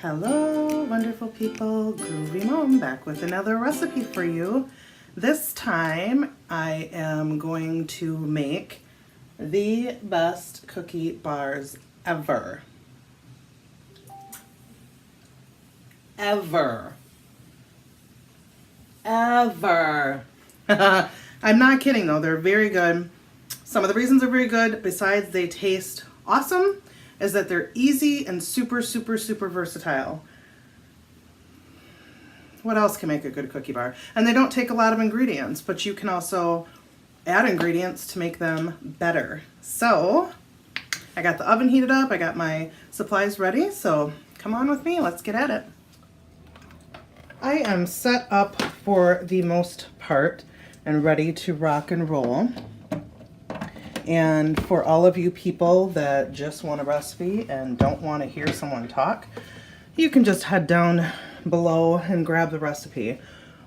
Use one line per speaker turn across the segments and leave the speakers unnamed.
Hello, wonderful people. Groovy Mom back with another recipe for you. This time I am going to make the best cookie bars ever. Ever. I'm not kidding though, they're very good. Some of the reasons they're very good, besides they taste awesome, is that they're easy and super versatile. What else can make a good cookie bar? And they don't take a lot of ingredients, but you can also add ingredients to make them better. So I got the oven heated up, I got my supplies ready, so come on with me, let's get at it. I am set up for the most part and ready to rock and roll. And for all of you people that just want a recipe and don't want to hear someone talk, you can just head down below and grab the recipe.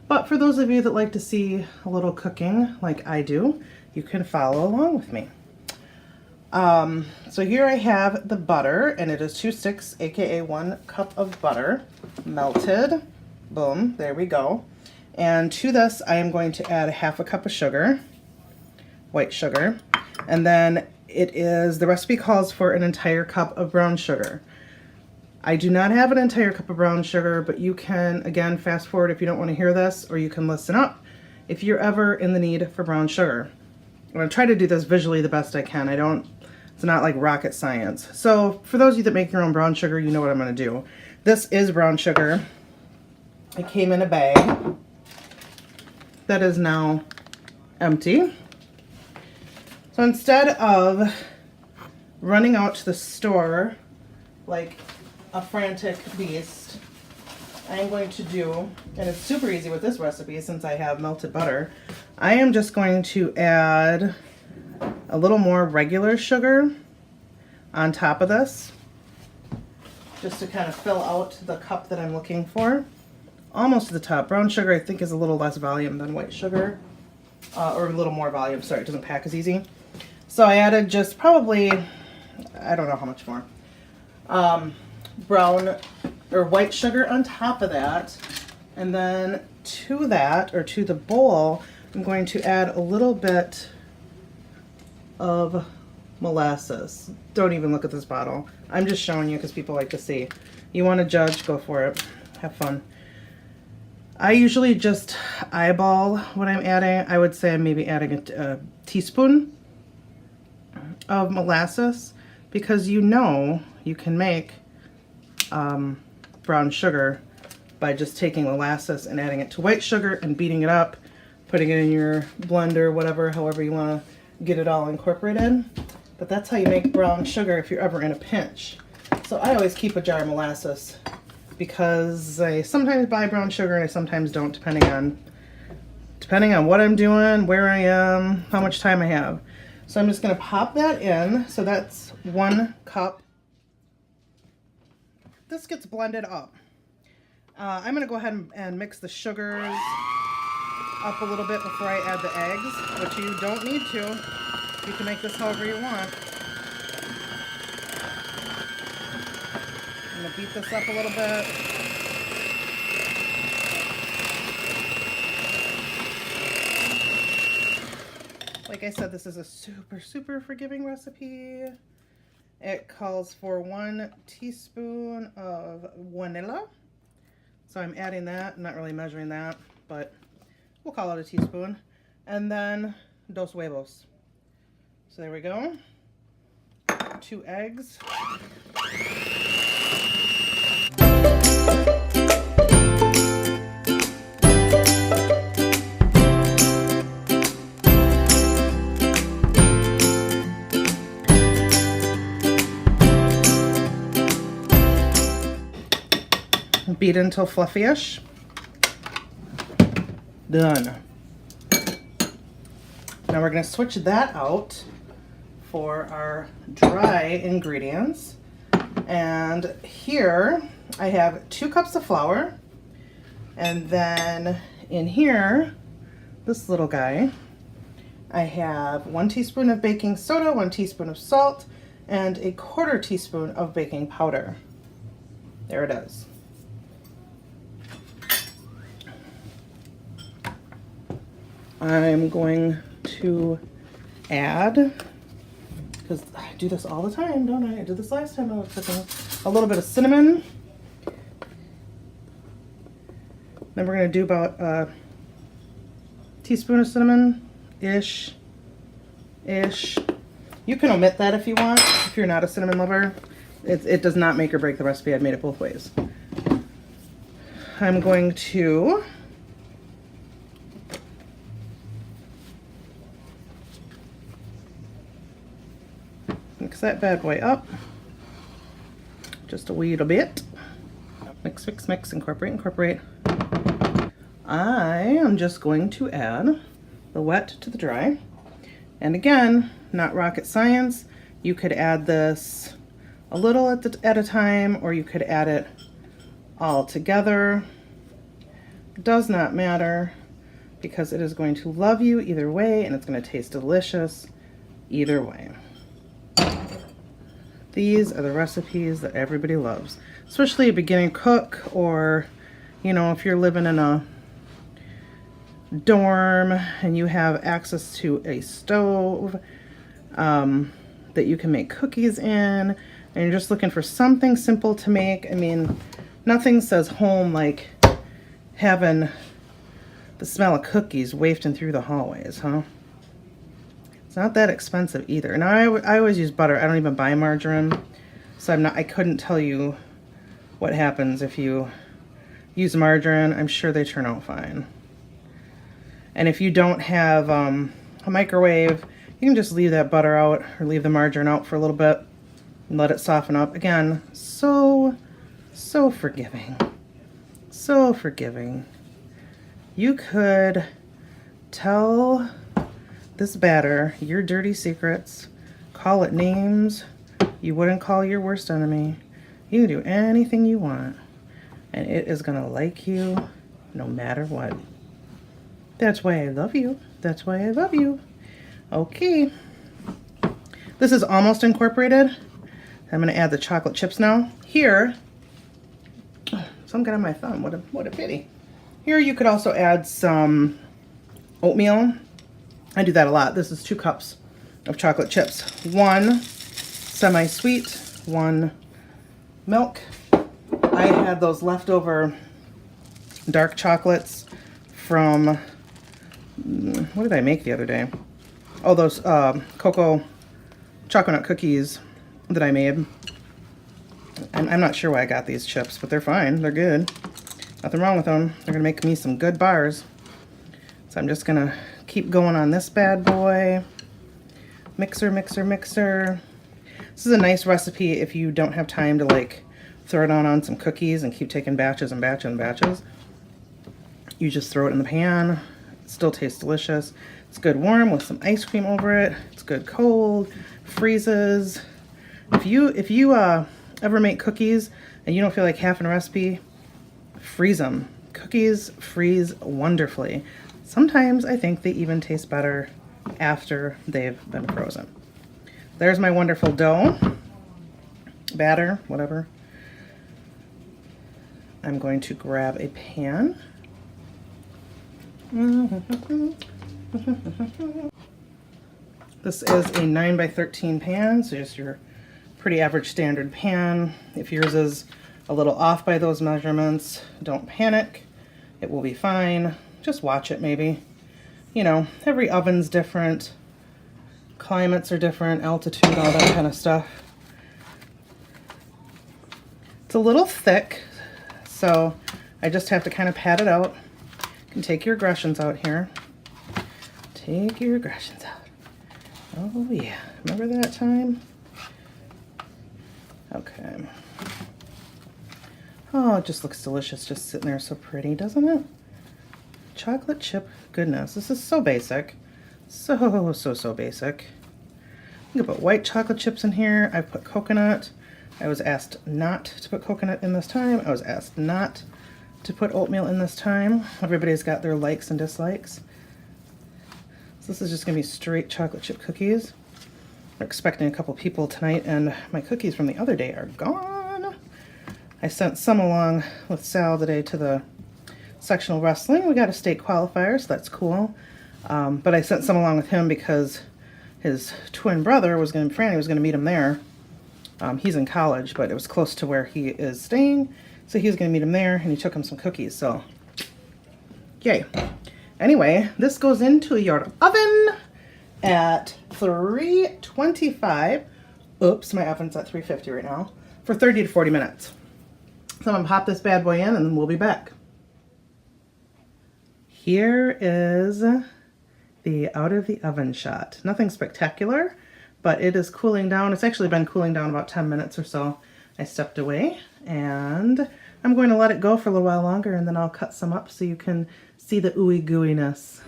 But for those of you that like to see a little cooking like I do, you can follow along with me. So here I have the butter, and it is 2 sticks, aka 1 cup of butter, melted. Boom, there we go. And to this I am going to add 1/2 cup of sugar, white sugar. And then the recipe calls for an entire cup of brown sugar. I do not have an entire cup of brown sugar, but you can, again, fast forward if you don't want to hear this, or you can listen up if you're ever in the need for brown sugar. I'm going to try to do this visually the best I can. It's not like rocket science. So for those of you that make your own brown sugar, you know what I'm going to do. This is brown sugar. It came in a bag that is now empty. So instead of running out to the store like a frantic beast, I'm going to do, and it's super easy with this recipe since I have melted butter, I am just going to add a little more regular sugar on top of this, just to kind of fill out the cup that I'm looking for. Almost to the top. Brown sugar I think is a little less volume than white sugar, or a little more volume, sorry, it doesn't pack as easy. So I added just probably, I don't know how much more, brown or white sugar on top of that. And then to that, or to the bowl, I'm going to add a little bit of molasses. Don't even look at this bottle. I'm just showing you because people like to see. You want to judge, go for it. Have fun. I usually just eyeball what I'm adding. I would say I'm maybe adding a teaspoon of molasses, because you know you can make brown sugar by just taking molasses and adding it to white sugar and beating it up, putting it in your blender, whatever, however you want to get it all incorporated. But that's how you make brown sugar if you're ever in a pinch. So I always keep a jar of molasses, because I sometimes buy brown sugar and I sometimes don't, depending on what I'm doing, where I am, how much time I have. So I'm just going to pop that in. So that's 1 cup. This gets blended up. I'm going to go ahead and mix the sugars up a little bit before I add the eggs, but you don't need to. You can make this however you want. I'm going to beat this up a little bit. Like I said, this is a super forgiving recipe. It calls for 1 teaspoon of vanilla. So I'm adding that. I'm not really measuring that, but we'll call it a teaspoon. And then 2 huevos. So there we go. 2 eggs. Beat until fluffy-ish. Done. Now we're going to switch that out for our dry ingredients. And here I have 2 cups of flour. And then in here, this little guy, I have 1 teaspoon of baking soda, 1 teaspoon of salt, and 1/4 teaspoon of baking powder. There it is. I'm going to add, because I do this all the time, don't I? I did this last time I was cooking. A little bit of cinnamon. Then we're going to do about a teaspoon of cinnamon-ish. You can omit that if you want, if you're not a cinnamon lover. It does not make or break the recipe. I've made it both ways. I'm going to mix that bad boy up just a wee little bit. Mix, mix, mix, incorporate, incorporate. I am just going to add the wet to the dry. And again, not rocket science. You could add this a little at a time, or you could add it all together. Does not matter, because it is going to love you either way, and it's going to taste delicious either way. These are the recipes that everybody loves, especially a beginning cook, or, you know, if you're living in a dorm and you have access to a stove that you can make cookies in, and you're just looking for something simple to make. I mean, nothing says home like having the smell of cookies wafting through the hallways, huh? It's not that expensive either. And I always use butter. I don't even buy margarine, so I couldn't tell you what happens if you use margarine. I'm sure they turn out fine. And if you don't have a microwave, you can just leave that butter out or leave the margarine out for a little bit and let it soften up. Again, so forgiving. So forgiving. You could tell this batter your dirty secrets, call it names you wouldn't call your worst enemy. You can do anything you want, and it is gonna like you no matter what. That's why I love you. That's why I love you. Okay. This is almost incorporated. I'm gonna add the chocolate chips now. Here, some got on my thumb. What a pity. Here you could also add some oatmeal. I do that a lot. This is 2 cups of chocolate chips. 1 semi-sweet, 1 milk. I had those leftover dark chocolates from, what did I make the other day? Oh, those cocoa chocolate nut cookies that I made. I'm not sure why I got these chips, but they're fine. They're good. Nothing wrong with them. They're gonna make me some good bars. So I'm just gonna keep going on this bad boy. Mixer, mixer, mixer. This is a nice recipe if you don't have time to like throw it on some cookies and keep taking batches and batches and batches. You just throw it in the pan. It still tastes delicious. It's good warm with some ice cream over it. It's good cold. Freezes. If you ever make cookies and you don't feel like half a recipe, freeze them. Cookies freeze wonderfully. Sometimes I think they even taste better after they've been frozen. There's my wonderful dough, batter, whatever. I'm going to grab a pan. This is a 9x13 pan, so just your pretty average standard pan. If yours is a little off by those measurements, don't panic. It will be fine. Just watch it maybe. You know, every oven's different. Climates are different, altitude, all that kind of stuff. It's a little thick, so I just have to kind of pat it out. You can take your aggressions out here. Take your aggressions out. Oh yeah, remember that time? Okay. Oh, it just looks delicious just sitting there so pretty, doesn't it? Chocolate chip goodness. This is so basic. So basic. You can put white chocolate chips in here. I've put coconut. I was asked not to put coconut in this time. I was asked not to put oatmeal in this time. Everybody's got their likes and dislikes. So this is just going to be straight chocolate chip cookies. We're expecting a couple people tonight, and my cookies from the other day are gone. I sent some along with Sal today to the sectional wrestling. We got a state qualifier, so that's cool. But I sent some along with him because his twin brother Franny was going to meet him there. He's in college, but it was close to where he is staying. So he was going to meet him there, and he took him some cookies, so yay. Anyway, this goes into your oven at 325. Oops, my oven's at 350 right now. For 30 to 40 minutes. So I'm going to pop this bad boy in, and then we'll be back. Here is the out of the oven shot. Nothing spectacular, but it is cooling down. It's actually been cooling down about 10 minutes or so. I stepped away, and I'm going to let it go for a little while longer, and then I'll cut some up so you can see the ooey gooiness.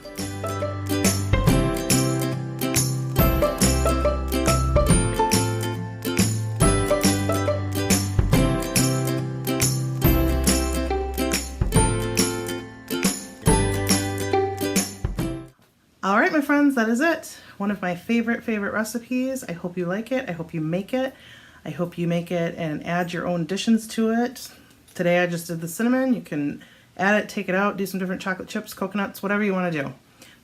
All right, my friends, that is it. One of my favorite recipes. I hope you like it. I hope you make it. I hope you make it and add your own additions to it. Today I just did the cinnamon. You can add it, take it out, do some different chocolate chips, coconuts, whatever you want to do.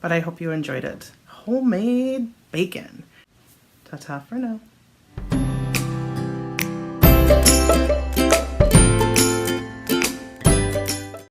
But I hope you enjoyed it. Homemade bacon. Ta-ta for now.